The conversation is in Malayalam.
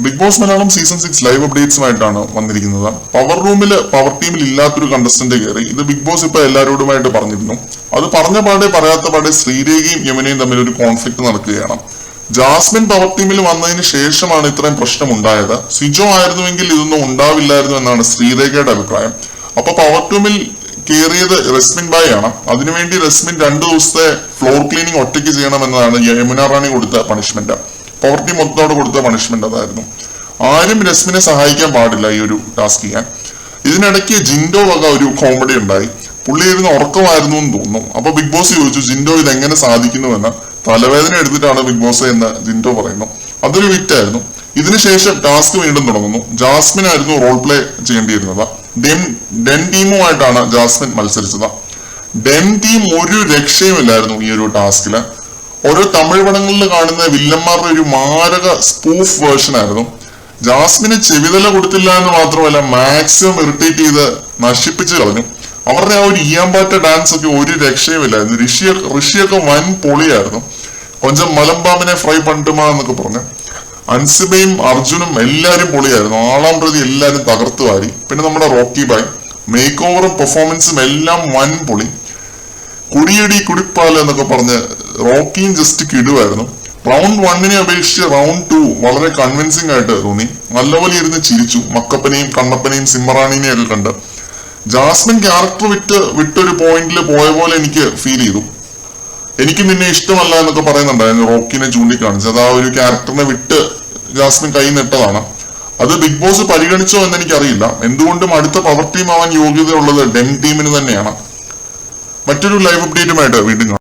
Big Boss Malayalam season 6 live അപ്ഡേറ്റ്സുമായിട്ടാണ് വന്നിരിക്കുന്നത്. പവർ ടീമിൽ ഇല്ലാത്തൊരു കണ്ടസ്റ്റന്റ് കയറി. ഇത് ബിഗ് ബോസ് ഇപ്പൊ എല്ലാവരോടുമായിട്ട് പറഞ്ഞിരുന്നു. അത് പറഞ്ഞ പാടെ പറയാത്ത പാടെ ശ്രീരേഖയും യമുനയും തമ്മിൽ ഒരു കോൺഫ്ലിക്ട് നടക്കുകയാണ്. ജാസ്മിൻ പവർ ടീമിൽ വന്നതിന് ശേഷമാണ് ഇത്രയും പ്രശ്നം ഉണ്ടായത്. സിജോ ആയിരുന്നുവെങ്കിൽ ഇതൊന്നും ഉണ്ടാവില്ലായിരുന്നു എന്നാണ് ശ്രീരേഖയുടെ അഭിപ്രായം. അപ്പൊ പവർ ടീമിൽ കയറിയത് റസ്മിൻ ബായ് ആണ്. അതിനുവേണ്ടി റസ്മിൻ 2 ദിവസത്തെ ഫ്ലോർ ക്ലീനിങ് ഒറ്റയ്ക്ക് ചെയ്യണമെന്നതാണ് യമുന റാണി കൊടുത്ത പണിഷ്മെന്റ്. പവർ ടീം മൊത്തത്തോടെ കൊടുത്ത പണിഷ്മെന്റ് അതായിരുന്നു. ആരും രസ്മിനെ സഹായിക്കാൻ പാടില്ല ഈ ഒരു ടാസ്ക് ചെയ്യാൻ. ഇതിനിടയ്ക്ക് ജിൻഡോ വക ഒരു കോമഡി ഉണ്ടായി. പുള്ളി ഇരുന്ന് ഉറക്കമായിരുന്നു എന്ന് തോന്നുന്നു. അപ്പൊ ബിഗ് ബോസ് ചോദിച്ചു ജിൻഡോ ഇത് എങ്ങനെ സാധിക്കുന്നുവെന്ന്. തലവേദന എടുത്തിട്ടാണ് ബിഗ് ബോസ് എന്ന് ജിൻഡോ പറയുന്നു. അതൊരു വിറ്റായിരുന്നു. ഇതിനുശേഷം ടാസ്ക് വീണ്ടും തുടങ്ങുന്നു. ജാസ്മിൻ ആയിരുന്നു റോൾ പ്ലേ ചെയ്യേണ്ടിയിരുന്നത്. ഡെൻ ടീമുമായിട്ടാണ് ജാസ്മിൻ മത്സരിച്ചത്. ഡെൻ ടീം ഒരു രക്ഷയുമില്ലായിരുന്നു ഈ ഒരു ടാസ്കില്. ഓരോ തമിഴ് പടങ്ങളിൽ കാണുന്ന വില്ലന്മാരുടെ ഒരു മാരക സ്പൂഫ് വേർഷൻ ആയിരുന്നു. ജാസ്മിന് ചെവിതല കൊടുത്തില്ല എന്ന് മാത്രമല്ല മാക്സിമം ഇറിറ്റേറ്റ് ചെയ്ത് നശിപ്പിച്ച് കളഞ്ഞു. അവരുടെ ആ ഒരു ഇയാമ്പാറ്റ ഡാൻസ് ഒക്കെ ഒരു രക്ഷയുമില്ലായിരുന്നു. ഋഷിയൊക്കെ വൻ പൊളിയായിരുന്നു. കൊഞ്ചം മലമ്പാമ്പിനെ ഫ്രൈ പണ്ടുമാ എന്നൊക്കെ പറഞ്ഞു. അൻസിബയും അർജുനും എല്ലാരും പൊളിയായിരുന്നു. ആളാം പ്രതി എല്ലാരും തകർത്തു വാരി. പിന്നെ നമ്മുടെ റോക്കി ബായ് മേക്ക് ഓവറും പെർഫോമൻസും എല്ലാം വൻ പൊളി. കുടിയടി കുടിപ്പാല് എന്നൊക്കെ പറഞ്ഞ് റോക്കിയും ജസ്റ്റ് കിടുവായിരുന്നു. റൗണ്ട് 1 അപേക്ഷിച്ച് റൗണ്ട് 2 വളരെ കൺവിൻസിംഗ് ആയിട്ട് തോന്നി. നല്ലപോലെ ഇരുന്ന് ചിരിച്ചു. മക്കപ്പനെയും കണ്ണപ്പനെയും സിമ്മറാണിനെയും ഒക്കെ കണ്ട്. ജാസ്മിൻ ക്യാരക്ടർ വിട്ടൊരു പോയിന്റിൽ പോയ പോലെ എനിക്ക് ഫീൽ ചെയ്തു. എനിക്ക് നിന്നെ ഇഷ്ടമല്ല എന്നൊക്കെ പറയുന്നുണ്ടായിരുന്നു റോക്കിനെ ചൂണ്ടിക്കാണിച്ച്. അത് ആ ഒരു ക്യാരക്ടറിനെ വിട്ട് ജാസ്മിൻ കൈ നിട്ടതാണ്. അത് ബിഗ് ബോസ് പരിഗണിച്ചോ എന്ന് എനിക്കറിയില്ല. എന്തുകൊണ്ടും അടുത്ത പവർ ടീം ആവാൻ യോഗ്യതയുള്ളത് ഡെൻ ടീമിന് തന്നെയാണ്. മറ്റൊരു ലൈവ് അപ്ഡേറ്റുമായിട്ട് വീണ്ടും